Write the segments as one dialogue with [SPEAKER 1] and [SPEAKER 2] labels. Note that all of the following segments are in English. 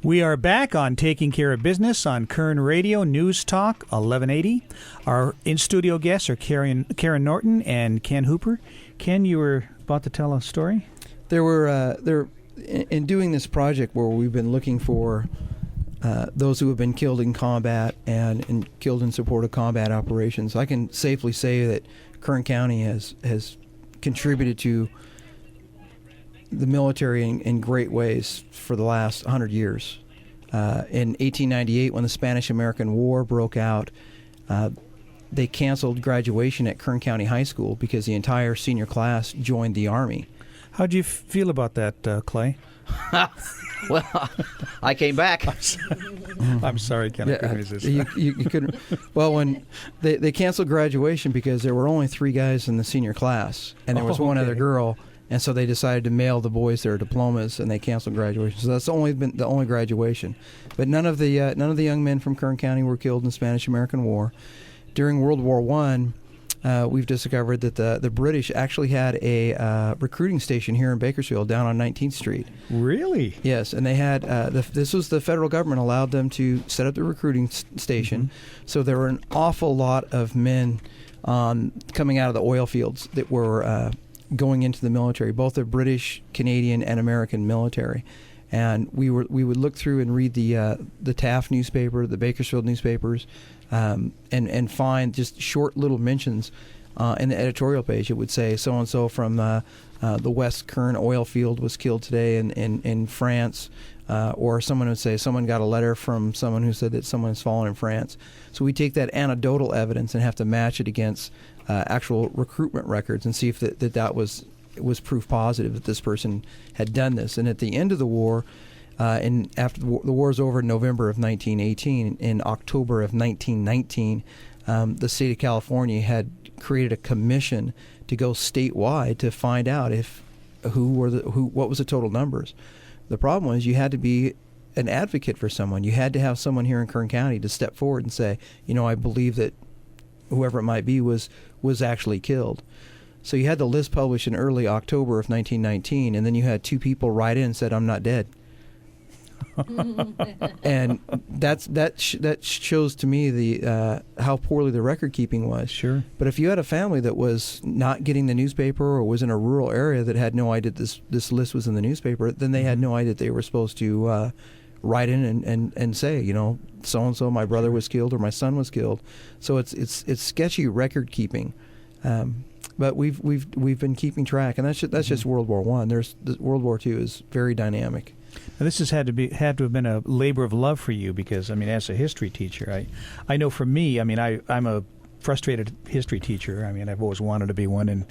[SPEAKER 1] We are back on Taking Care of Business on Kern Radio Newstalk 1180. Our in-studio guests are Karen Norton and Ken Hooper. Ken, you were about to tell a story?
[SPEAKER 2] In doing this project where we've been looking for those who have been killed in combat and killed in support of combat operations, I can safely say that Kern County has contributed to the military in great ways for the last 100 years. In 1898, when the Spanish-American War broke out, they canceled graduation at Kern County High School because the entire senior class joined the Army.
[SPEAKER 1] How'd you feel about that, Clay?
[SPEAKER 3] Well, I came back.
[SPEAKER 1] I'm sorry, Ken. I couldn't resist.
[SPEAKER 2] You couldn't. Well, when they canceled graduation because there were only 3 guys in the senior class, and there was one other girl. And so they decided to mail the boys their diplomas, and they canceled graduation. So that's been the only graduation. But none of the young men from Kern County were killed in the Spanish-American War. During World War I, we've discovered that the British actually had a recruiting station here in Bakersfield down on 19th Street.
[SPEAKER 1] Really?
[SPEAKER 2] Yes, and they had this was the federal government allowed them to set up the recruiting station. Mm-hmm. So there were an awful lot of men coming out of the oil fields that were going into the military, both the British, Canadian, and American military. And we would look through and read the Taft newspaper, the Bakersfield newspapers, and find just short little mentions in the editorial page. It would say so-and-so from the West Kern oil field was killed today in France, or someone would say someone got a letter from someone who said that someone has fallen in France. So we take that anecdotal evidence and have to match it against actual recruitment records and see if that was proof positive that this person had done this. And at the end of the war, after the war's over in November of 1918, in October of 1919, the state of California had created a commission to go statewide to find out what was the total numbers. The problem was you had to be an advocate for someone. You had to have someone here in Kern County to step forward and say, I believe that whoever it might be was actually killed. So you had the list published in early October of 1919, and then you had 2 people write in and said, "I'm not dead." And that shows to me the how poorly the record keeping was.
[SPEAKER 1] Sure.
[SPEAKER 2] But if you had a family that was not getting the newspaper or was in a rural area that had no idea this list was in the newspaper, then they had no idea that they were supposed to write in and say, so and so, my brother was killed or my son was killed. So it's sketchy record keeping. But we've been keeping track, and that's just World War I. World War II is very dynamic.
[SPEAKER 1] Now, this has had to have been a labor of love for you because, as a history teacher, I know for me, I'm a frustrated history teacher. I've always wanted to be one and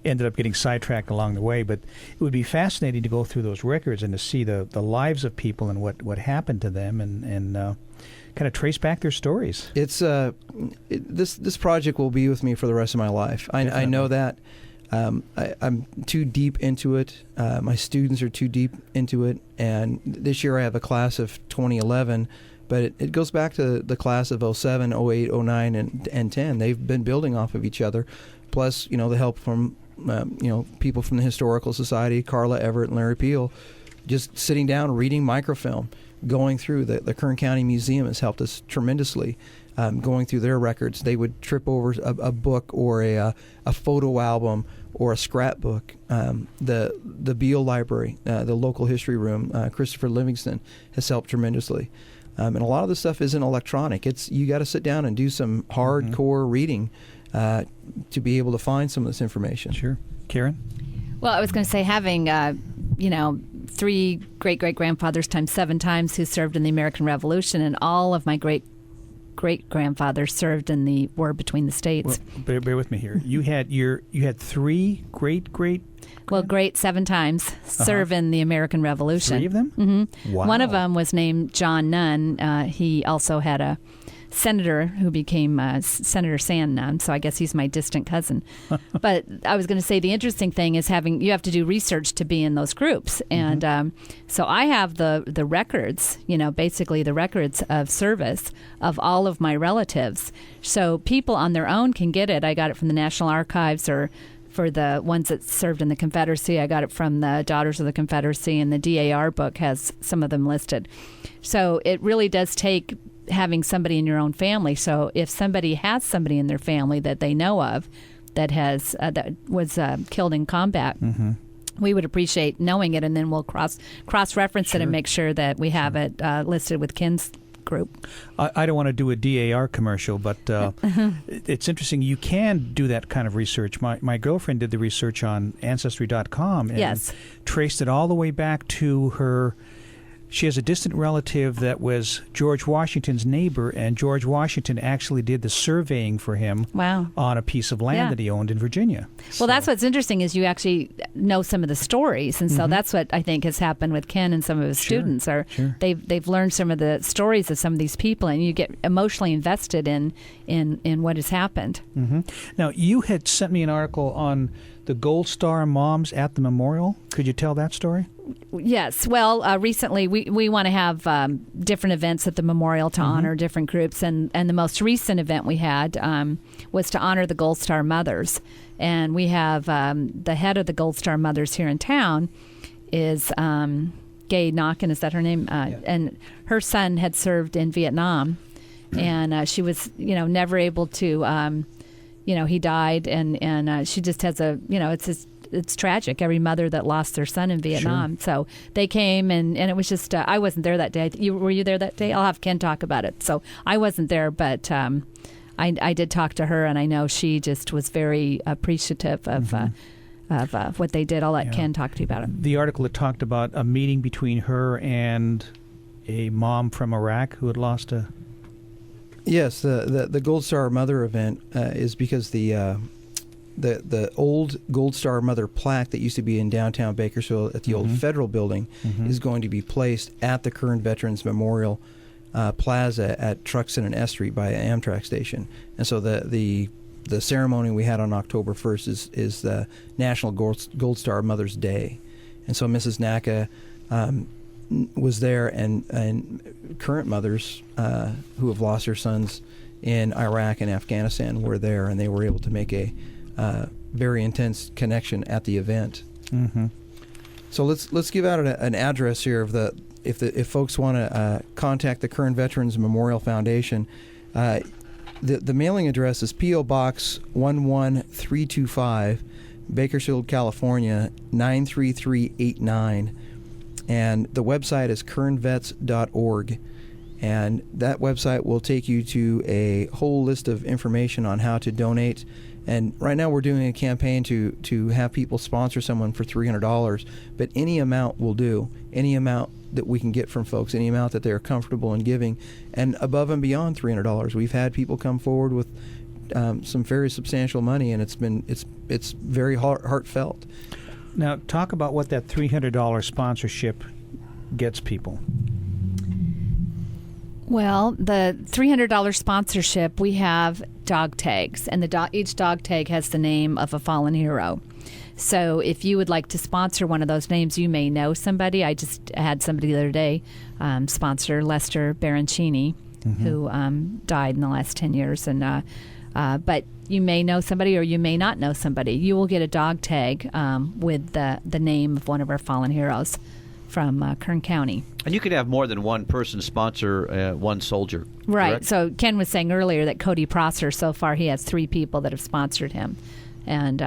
[SPEAKER 1] ended up getting sidetracked along the way. But it would be fascinating to go through those records and to see the lives of people and what happened to them and kind of trace back their stories.
[SPEAKER 2] It's this project will be with me for the rest of my life. I know that. I'm too deep into it. My students are too deep into it. And this year I have a class of 2011, but it goes back to the class of 07, 08, 09, and 10. They've been building off of each other. Plus, the help from people from the Historical Society, Carla Everett and Larry Peel, just sitting down, reading microfilm, going through. The Kern County Museum has helped us tremendously. Going through their records, they would trip over a book or a photo album or a scrapbook. The Beale Library, the local history room, Christopher Livingston has helped tremendously. And a lot of the stuff isn't electronic. You got to sit down and do some hardcore reading to be able to find some of this information.
[SPEAKER 1] Sure. Karen?
[SPEAKER 4] Well, I was going to say having, 3 great-great-grandfathers times 7 times who served in the American Revolution, and all of my great-grandfathers served in the war between the states.
[SPEAKER 1] Well, bear with me here. You had 3 great
[SPEAKER 4] 7 times serve in the American Revolution.
[SPEAKER 1] 3 of them?
[SPEAKER 4] Mm-hmm.
[SPEAKER 1] Wow.
[SPEAKER 4] One of them was named John Nunn. He also had a senator who became Senator Sam Nunn, so I guess he's my distant cousin. But I was going to say the interesting thing is you have to do research to be in those groups. And so I have the records, basically the records of service of all of my relatives. So people on their own can get it. I got it from the National Archives or for the ones that served in the Confederacy. I got it from the Daughters of the Confederacy, and the DAR book has some of them listed. So it really does take having somebody in your own family. So if somebody has somebody in their family that they know of that has that was killed in combat, we would appreciate knowing it, and then we'll cross-reference it and make sure that we have it listed with Ken's group.
[SPEAKER 1] I don't want to do a DAR commercial, but it's interesting. You can do that kind of research. My girlfriend did the research on Ancestry.com and traced it all the way back to her. She has a distant relative that was George Washington's neighbor, and George Washington actually did the surveying for him on a piece of land that he owned in Virginia.
[SPEAKER 4] Well, that's what's interesting is you actually know some of the stories, and so that's what I think has happened with Ken and some of his students. They've learned some of the stories of some of these people, and you get emotionally invested in what has happened.
[SPEAKER 1] Now, you had sent me an article on the Gold Star moms at the memorial. Could you tell that story?
[SPEAKER 4] Yes. Well, recently we want to have different events at the memorial to honor different groups, and the most recent event we had was to honor the Gold Star mothers. And we have the head of the Gold Star mothers here in town is Gay Takin, is that her name? And her son had served in Vietnam, and she was never able to. He died, and she just has it's tragic. Every mother that lost their son in Vietnam. So they came, and it was just, I wasn't there that day. Were you there that day? I'll have Ken talk about it. So I wasn't there, but I did talk to her, and I know she just was very appreciative of what they did. I'll let Ken talk to you about it.
[SPEAKER 1] The article that talked about a meeting between her and a mom from Iraq who had lost a...
[SPEAKER 2] Yes, the Gold Star Mother event is because the old Gold Star Mother plaque that used to be in downtown Bakersfield at the old Federal Building is going to be placed at the Kern Veterans Memorial Plaza at Truxton and S Street by Amtrak station. And so the ceremony we had on October 1st is the National Gold Star Mother's Day. And so Mrs. Naka was there, and current mothers who have lost their sons in Iraq and Afghanistan were there, and they were able to make a very intense connection at the event. So let's give out an address here of if folks want to contact the Kern Veterans Memorial Foundation. The mailing address is P.O. Box 11325, Bakersfield, California 93389. And the website is kernvets.org. And that website will take you to a whole list of information on how to donate. And right now we're doing a campaign to have people sponsor someone for $300. But any amount will do. Any amount that we can get from folks, any amount that they're comfortable in giving. And above and beyond $300. We've had people come forward with some very substantial money, and it's very heartfelt.
[SPEAKER 1] Now, talk about what that $300 sponsorship gets people.
[SPEAKER 4] Well, the $300 sponsorship, we have dog tags, and each dog tag has the name of a fallen hero. So if you would like to sponsor one of those names, you may know somebody. I just had somebody the other day sponsor Lester Barancini, who died in the last 10 years. And but you may know somebody or you may not know somebody. You will get a dog tag with the name of one of our fallen heroes from Kern County.
[SPEAKER 3] And you can have more than one person sponsor one soldier.
[SPEAKER 4] Right.
[SPEAKER 3] Correct?
[SPEAKER 4] So Ken was saying earlier that Cody Prosser, so far he has 3 people that have sponsored him. And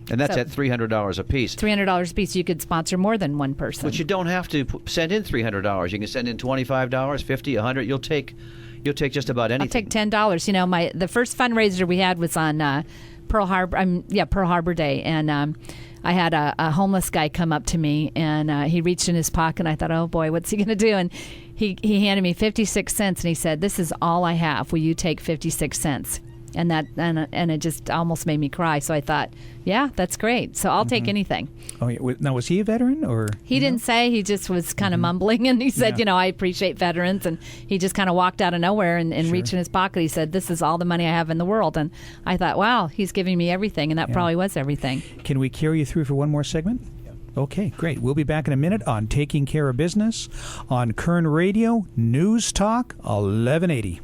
[SPEAKER 3] that's at $300 a piece.
[SPEAKER 4] $300 a piece. You could sponsor more than one person.
[SPEAKER 3] But you don't have to send in $300. You can send in $25, $50, $100. You'll take just about anything.
[SPEAKER 4] I'll take $10. The first fundraiser we had was on Pearl Harbor Day, and I had a homeless guy come up to me, and he reached in his pocket, and I thought, oh boy, what's he going to do? And he handed me 56 cents, and he said, "This is all I have. Will you take 56 cents?" And it just almost made me cry. So I thought, yeah, that's great. So I'll take anything.
[SPEAKER 1] Oh, yeah. Now, was he a veteran or?
[SPEAKER 4] He didn't say. He just was kind of mumbling, and he said, I appreciate veterans. And he just kind of walked out of nowhere and reached in his pocket. He said, "This is all the money I have in the world." And I thought, wow, he's giving me everything, and that probably was everything.
[SPEAKER 1] Can we carry you through for one more segment? Okay, great. We'll be back in a minute on Taking Care of Business on Kern Radio Newstalk 1180.